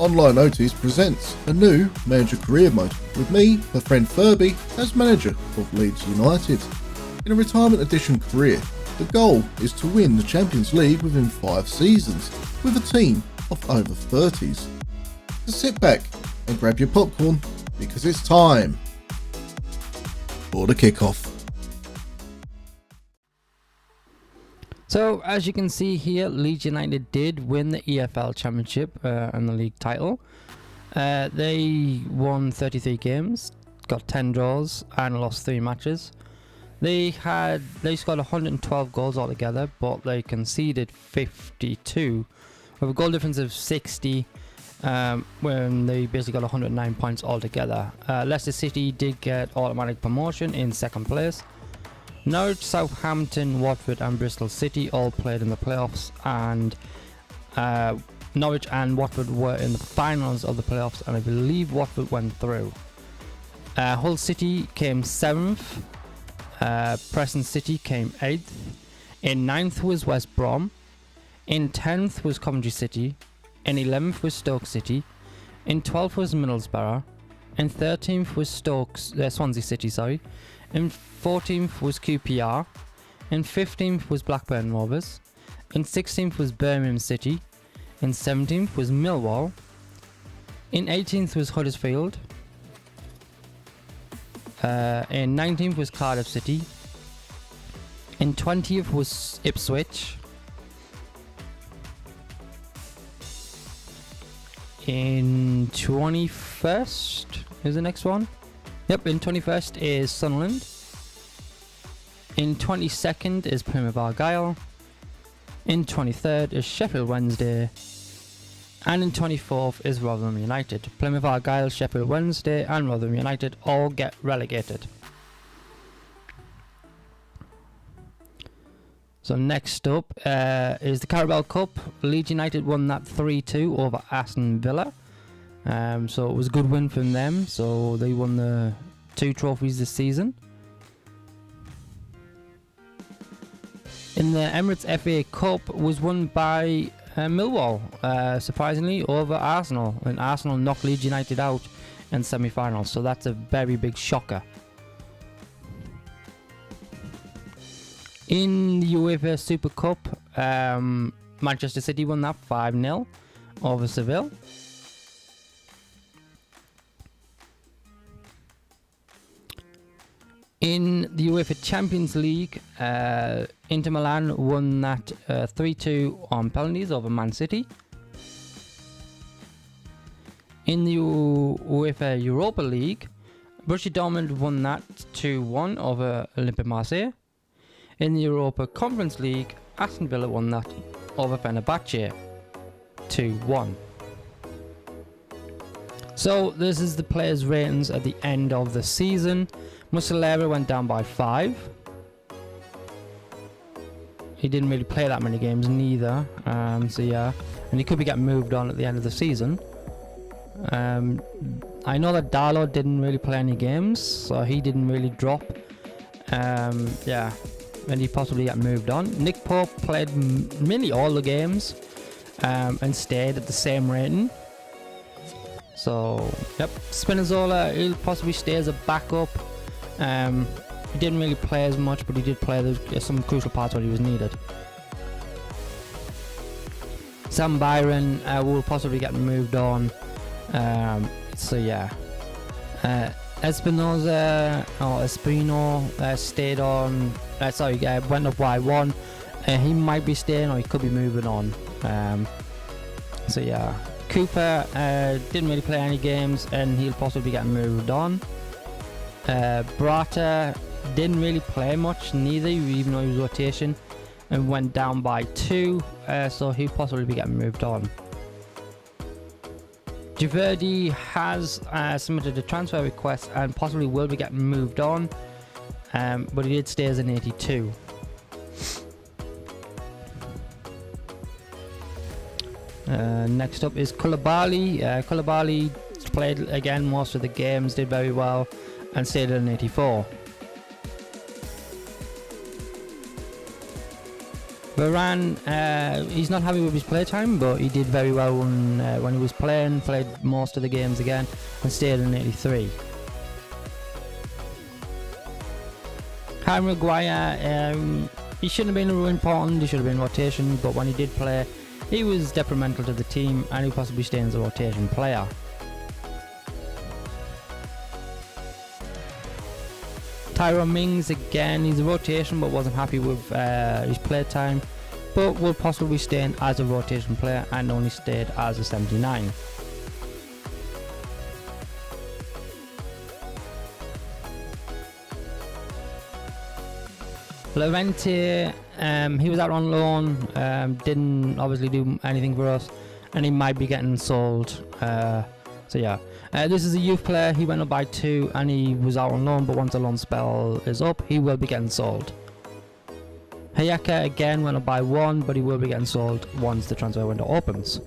Online Notice presents a new manager career mode with me, the friend Furby, as manager of Leeds United. In a retirement edition career, the goal is to win the Champions League within 5 seasons with a team of over 30s. So sit back and grab your popcorn because it's time for the kickoff. So, as you can see here, Leeds United did win the EFL Championship and the league title. They won 33 games, got 10 draws and lost 3 matches. They scored 112 goals altogether, but they conceded 52 with a goal difference of 60 when they basically got 109 points altogether. Leicester City did get automatic promotion in 2nd place. Norwich, Southampton, Watford and Bristol City all played in the playoffs, and Norwich and Watford were in the finals of the playoffs, and I believe Watford went through. Hull City came 7th, Preston City came 8th, in 9th was West Brom, in 10th was Coventry City, in 11th was Stoke City, in 12th was Middlesbrough, in 13th was Swansea City, in 14th was QPR, in 15th was Blackburn Rovers, in 16th was Birmingham City, in 17th was Millwall, in 18th was Huddersfield, in 19th was Cardiff City, in 20th was Ipswich, in 21st is the next one. Yep, in 21st is Sunderland. In 22nd is Plymouth Argyle. In 23rd is Sheffield Wednesday. And in 24th is Rotherham United. Plymouth Argyle, Sheffield Wednesday and Rotherham United all get relegated. So next up is the Carabao Cup. Leeds United won that 3-2 over Aston Villa. So it was a good win from them. So they won the 2 trophies this season. In the Emirates FA Cup was won by Millwall, surprisingly, over Arsenal. And Arsenal knocked Leeds United out in semi-finals. So that's a very big shocker. In the UEFA Super Cup, Manchester City won that 5-0 over Seville. In the UEFA Champions League, Inter Milan won that 3-2 on penalties over Man City. In the UEFA Europa League, Borussia Dortmund won that 2-1 over Olympique Marseille. In the Europa Conference League, Aston Villa won that over Fenerbahce 2-1. So this is the players' ratings at the end of the season. Muslera went down by 5. He didn't really play that many games neither. So yeah, and he could be getting moved on at the end of the season. I know that Darlow didn't really play any games, so he didn't really drop. Yeah, and he possibly got moved on. Nick Pope played nearly all the games and stayed at the same rating. So, yep, Spinazzola, he'll possibly stay as a backup. He didn't really play as much, but he did play some crucial parts when he was needed. Sam Byron will possibly get moved on. So yeah. Espino stayed on. Went up Y1. He might be staying, or he could be moving on. So yeah. Cooper didn't really play any games, and he'll possibly get moved on. Brata didn't really play much neither, even though he was rotation, and went down by 2, so he'll possibly be getting moved on. Giverdi has submitted a transfer request and possibly will be getting moved on, but he did stay as an 82. Next up is Koulibaly. Koulibaly played again most of the games, did very well, and stayed at an 84. Varane, he's not happy with his playtime, but he did very well when he was playing, played most of the games again, and stayed in 83. Harry Maguire, he shouldn't have been important, he should have been rotation, but when he did play, he was detrimental to the team, and he possibly stayed as a rotation player. Tyrone Mings, again, he's a rotation but wasn't happy with his play time, but will possibly stay in as a rotation player and only stayed as a 79. Levante, he was out on loan, didn't obviously do anything for us, and he might be getting sold. So yeah, this is a youth player. He went up by 2 and he was out on loan, but once the loan spell is up, he will be getting sold. Hayaka again went up by 1, but he will be getting sold once the transfer window opens.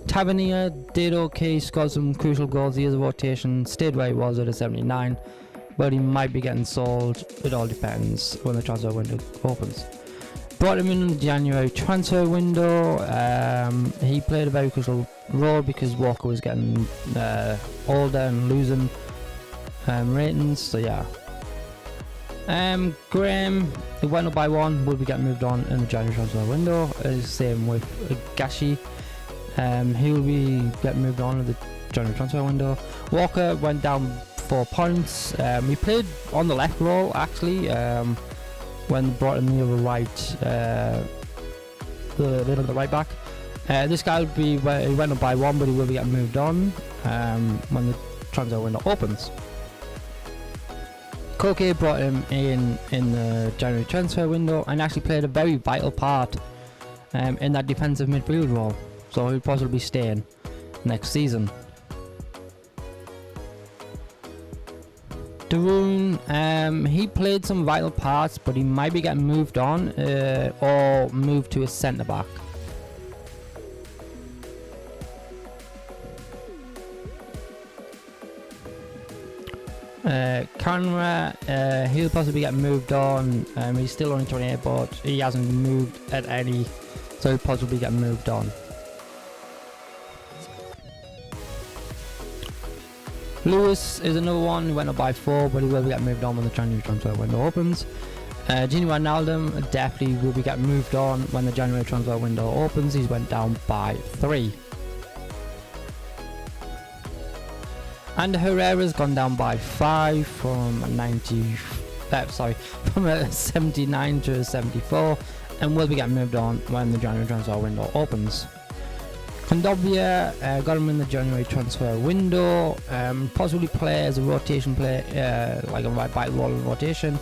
Tavernier did okay, scored some crucial goals. He is a rotation, stayed where he was at a 79, but he might be getting sold. It all depends when the transfer window opens. Brought him in the January transfer window. He played a very crucial role because Walker was getting older and losing ratings, so yeah. Graham, he went up by 1, will be getting moved on in the January transfer window. Same with Gashi. He will be getting moved on in the January transfer window. Walker went down 4 points. He played on the left role actually. When brought in the other right, the right back. This guy will be, he went up by 1, but he will be getting moved on when the transfer window opens. Koke brought him in the January transfer window and actually played a very vital part in that defensive midfield role, so he'll possibly be staying next season. Darun, he played some vital parts, but he might be getting moved on or moved to a centre back. Conra, he'll possibly get moved on. He's still only 28, but he hasn't moved at any, so he'll possibly get moved on. Lewis is another one who went up by 4, but he will be getting moved on when the January transfer window opens. Gini Wijnaldum definitely will be getting moved on when the January transfer window opens. He's went down by 3. And Herrera's gone down by 5 from from a 79 to a 74, and will be getting moved on when the January transfer window opens. Kondobia got him in the January transfer window, possibly play as a rotation player, like a right back role in rotation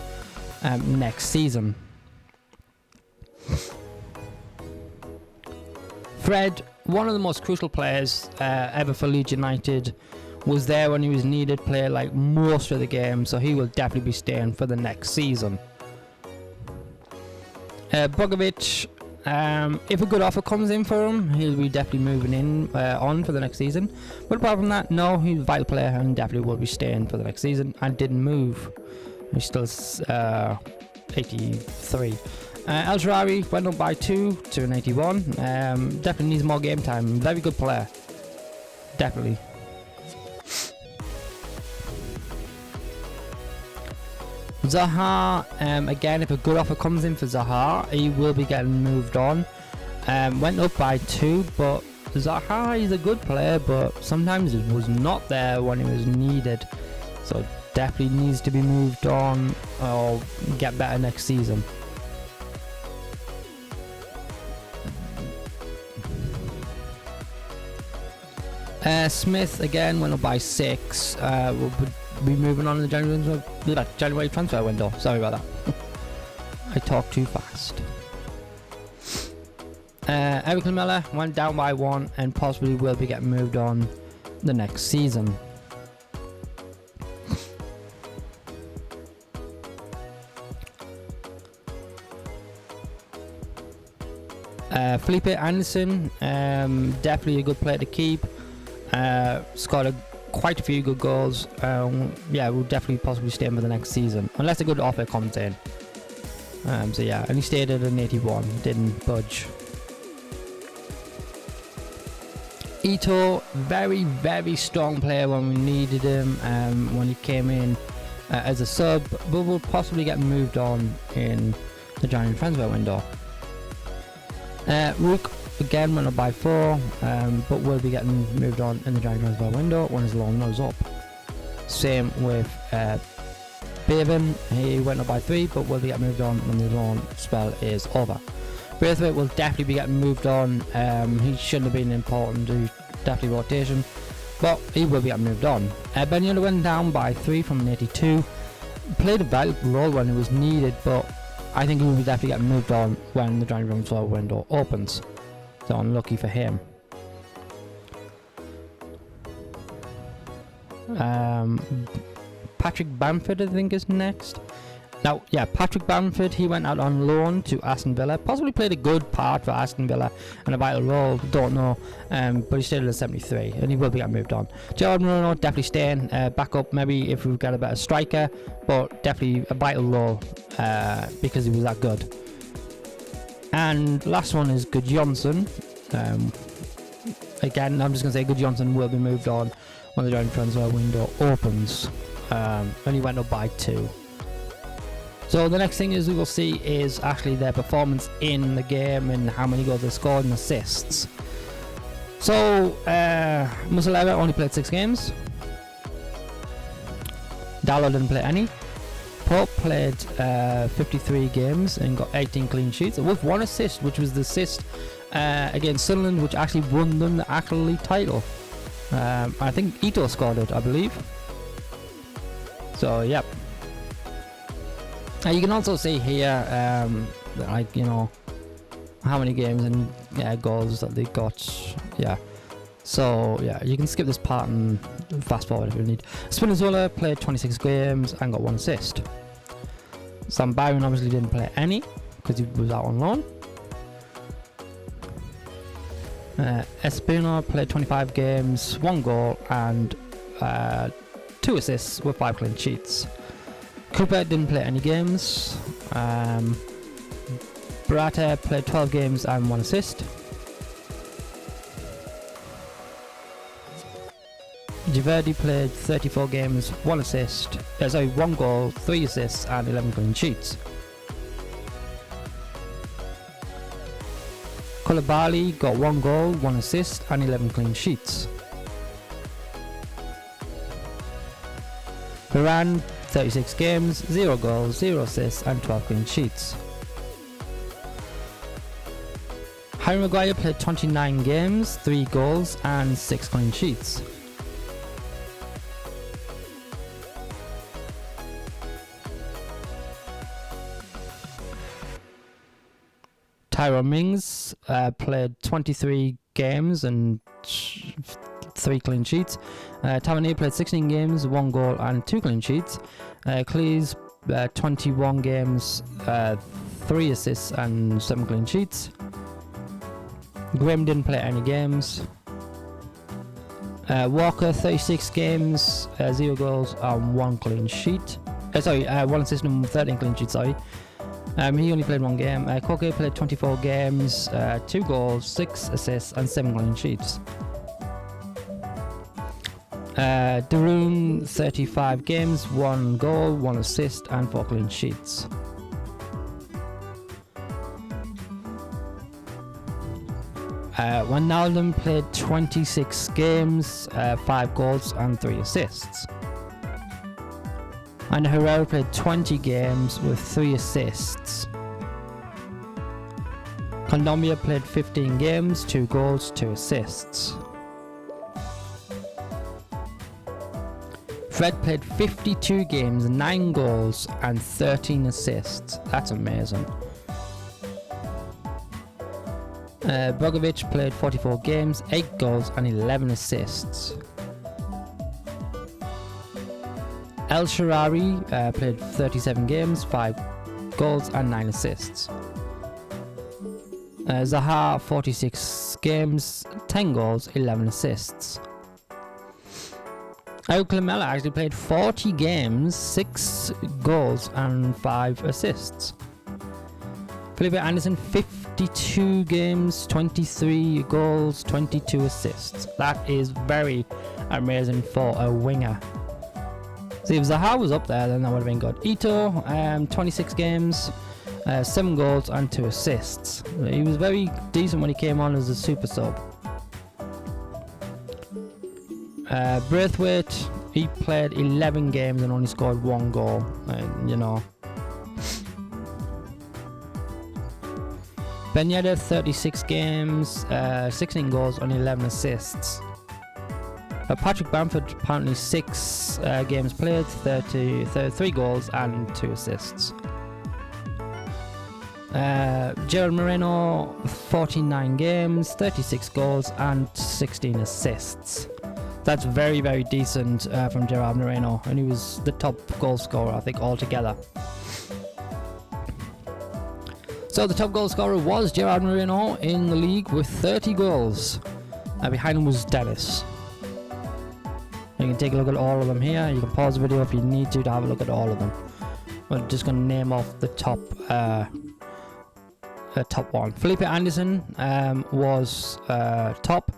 next season. Fred, one of the most crucial players ever for Leeds United, was there when he was needed, played like most of the game, so he will definitely be staying for the next season. Bogovic, if a good offer comes in for him, he'll be definitely moving in on for the next season. But apart from that, no, he's a vital player and definitely will be staying for the next season and didn't move. He's still 83. El Shaarawy went up by 2 to an 81. Definitely needs more game time. Very good player. Definitely. Zaha, again, if a good offer comes in for Zaha, he will be getting moved on. Went up by 2, but Zaha is a good player, but sometimes it was not there when it was needed. So definitely needs to be moved on or get better next season. Smith, again, went up by 6. Will be moving on in the January transfer window. Sorry about that. I talk too fast. Eric Lamela went down by 1 and possibly will be getting moved on the next season. Felipe Anderson, definitely a good player to keep. Scored quite a few good goals. Yeah, will definitely possibly stay in for the next season, unless a good offer comes in. So yeah, and he stayed at an 81, didn't budge. Ito, very strong player when we needed him, when he came in as a sub, but will possibly get moved on in the January transfer window. Rook again went up by 4, but will be getting moved on in the January transfer window when his loan runs up. Same with Baven, he went up by 3, but will be getting moved on when the loan spell is over. Braithwaite will definitely be getting moved on. He shouldn't have been important to definitely rotation, but he will be getting moved on. Beniola went down by 3 from an 82. Played a vital role when it was needed, but I think he will be definitely getting moved on when the January transfer window opens. So unlucky for him. Patrick Bamford, I think, is next. Now, yeah, Patrick Bamford, he went out on loan to Aston Villa. Possibly played a good part for Aston Villa and a vital role, don't know. But he stayed at a 73, and he will be getting moved on. Jordan Bruno, definitely staying. Back up, maybe if we get a better striker, but definitely a vital role because he was that good. And last one is Gudjonsson. Again, I'm just going to say Gudjonsson will be moved on when the January transfer window opens. And he went up by 2. So the next thing is we will see is actually their performance in the game and how many goals they scored and assists. So Musaleva only played 6 games. Dalot didn't play any. Pope played 53 games and got 18 clean sheets with 1 assist, which was the assist against Sunderland, which actually won them the actual league title. I think Ito scored it, I believe. So yep. You can also see here, like, you know, how many games and goals that they got. Yeah. So yeah, you can skip this part and fast forward if you need. Spinazzola played 26 games and got 1 assist. Sam Byron obviously didn't play any because he was out on loan. Espino played 25 games, 1 goal and 2 assists with 5 clean sheets. Cooper didn't play any games. Barata played 12 games and 1 assist. Giverdi played 34 games, 1 assist. 1 goal, 3 assists and 11 clean sheets. Koulibaly got 1 goal, 1 assist and 11 clean sheets. Varane 36 games, 0 goals, 0 assists and 12 clean sheets. Harry Maguire played 29 games, 3 goals and 6 clean sheets. Tyrone Mings played 23 games and 3 clean sheets. Tavernier played 16 games, 1 goal and 2 clean sheets. Cleese 21 games, 3 assists and 7 clean sheets. Graham didn't play any games. Walker 36 games, 0 goals and 1 clean sheet. 1 assist and 13 clean sheets, sorry. He only played 1 game. Koke played 24 games, 2 goals, 6 assists and 7 clean sheets. Darun 35 games, 1 goal, 1 assist and 4 clean sheets. Wijnaldum played 26 games, 5 goals and 3 assists. And Herrera played 20 games with 3 assists. Kondombia played 15 games, 2 goals, 2 assists. Fred played 52 games, 9 goals and 13 assists. That's amazing. Bogovic played 44 games, 8 goals and 11 assists. El Shaarawy played 37 games, 5 goals and 9 assists. Zaha 46 games, 10 goals, 11 assists. Clamella actually played 40 games, 6 goals and 5 assists. Felipe Anderson, 52 games, 23 goals, 22 assists. That is very amazing for a winger. See, if Zaha was up there, then that would have been good. Ito, 26 games, 7 goals and 2 assists. He was very decent when he came on as a super sub. Braithwaite, he played 11 games and only scored 1 goal. You know. Ben Yedder, 36 games, 16 goals and 11 assists. Patrick Bamford, apparently 6 games played, 33 goals and 2 assists. Gerard Moreno, 49 games, 36 goals and 16 assists. That's very, very decent from Gerard Moreno, and he was the top goal scorer, I think, altogether. So the top goal scorer was Gerard Moreno in the league with 30 goals. Behind him was Dennis. You can take a look at all of them here. You can pause the video if you need to have a look at all of them. We're just going to name off the top one. Felipe Anderson was top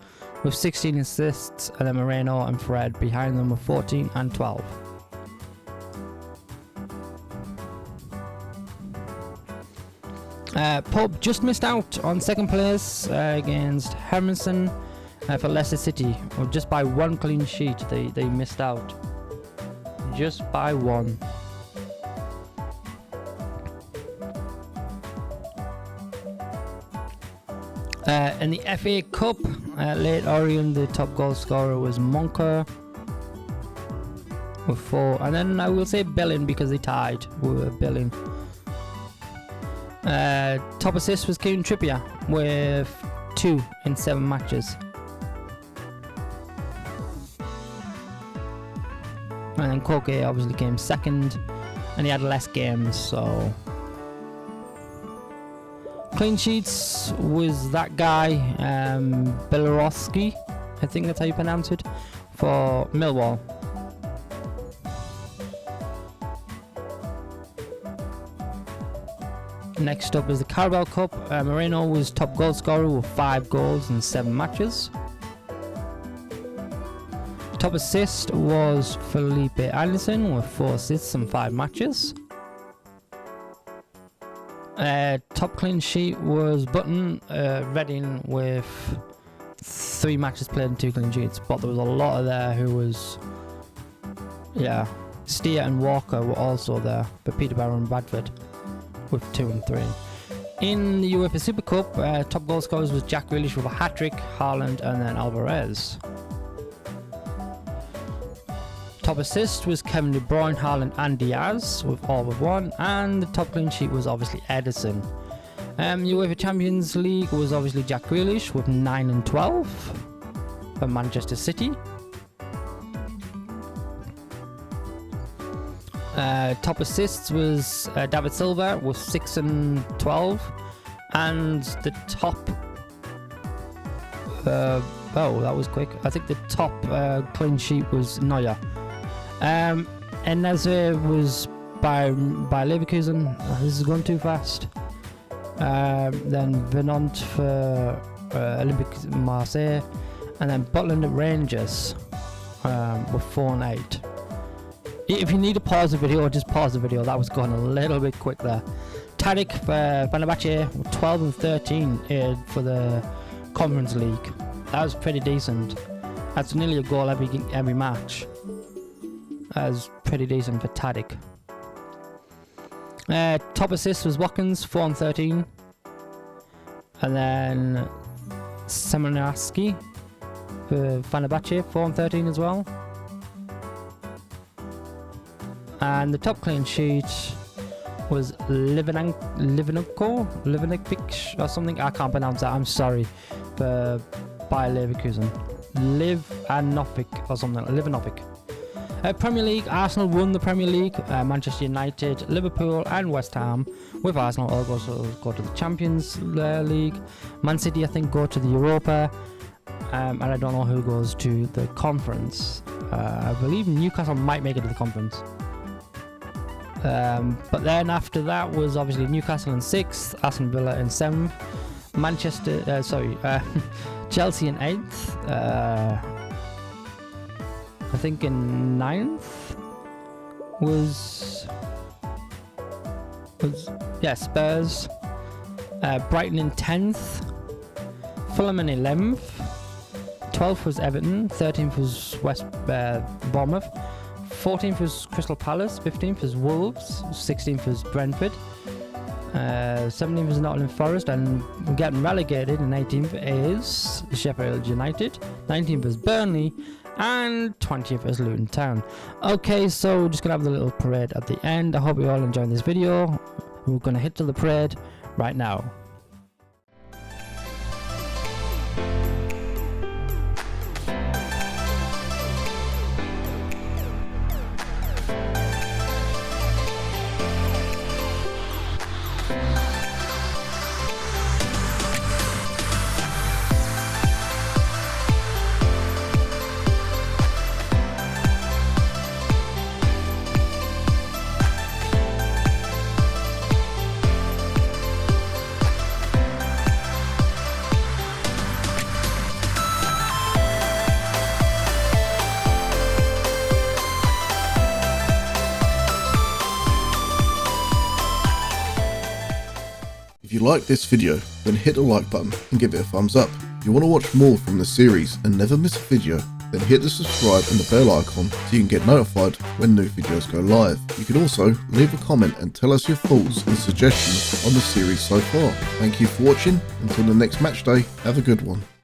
with 16 assists, and then Moreno and Fred behind them with 14 and 12. Pope just missed out on second place against Hermanson for Leicester City, or just by 1 clean sheet. They missed out just by 1. In the FA Cup, Late Orient, the top goal scorer was Monker with 4, and then I will say Bellin because they tied with Bellin. Top assist was Kieran Trippier with 2 in 7 matches. And then Koke obviously came second, and he had less games, so. Clean sheets was that guy, Belorowski, I think that's how you pronounce it, for Millwall. Next up is the Carabao Cup. Moreno was top goal scorer with 5 goals in 7 matches. Top assist was Felipe Anderson with 4 assists in 5 matches. Top clean sheet was Button, Reading with 3 matches played and 2 clean sheets, but there was a lot of there who was, yeah, Steer and Walker were also there, but Peterborough and Bradford with 2 and 3. In the UEFA Super Cup, top goal scorers was Jack Grealish with a hat-trick, Haaland and then Alvarez. Top assist was Kevin De Bruyne, Haaland and Diaz with all but 1, and the top clean sheet was obviously Edison. UEFA Champions League was obviously Jack Grealish with 9 and 12 for Manchester City. Top assists was David Silva with 6 and 12, and the top oh, that was quick. I think the top clean sheet was Neuer. And Nazir was by Leverkusen. This is going too fast. Then Venant for Olympique Marseille, and then Butland at Rangers with 4 and 8. If you need to pause the video, just pause the video. That was going a little bit quick there. Tadic for Fenerbahce with 12 and 13 for the Conference League. That was pretty decent. That's nearly a goal every match. That was pretty decent for Tadic. Top assist was Watkins, 4 and 13. And then Semenyaski for Fenerbahce, 4 and 13 as well. And the top clean sheet was Livanovic or something. I can't pronounce that, I'm sorry. By Leverkusen. Livanovic or something. Livanovic. Premier League, Arsenal won the Premier League. Manchester United, Liverpool and West Ham, with Arsenal all go to the Champions League. Man City, I think, go to the Europa. And I don't know who goes to the Conference. I believe Newcastle might make it to the Conference. But then after that was obviously Newcastle in 6th, Aston Villa in 7th, Chelsea in 8th, I think in 9th was Spurs, Brighton in 10th, Fulham in 11th, 12th was Everton, 13th was Bournemouth, 14th was Crystal Palace, 15th was Wolves, 16th was Brentford, 17th was Nottingham Forest, and getting relegated in 18th is Sheffield United, 19th was Burnley, and 20th is Luton Town. Okay, so we're just gonna have the little parade at the end. I hope you all enjoyed this video. We're gonna hit to the parade right now. If you like this video, then hit the like button and give it a thumbs up. If you want to watch more from the series and never miss a video, then hit the subscribe and the bell icon so you can get notified when new videos go live. You can also leave a comment and tell us your thoughts and suggestions on the series so far. Thank you for watching. Until the next match day, have a good one.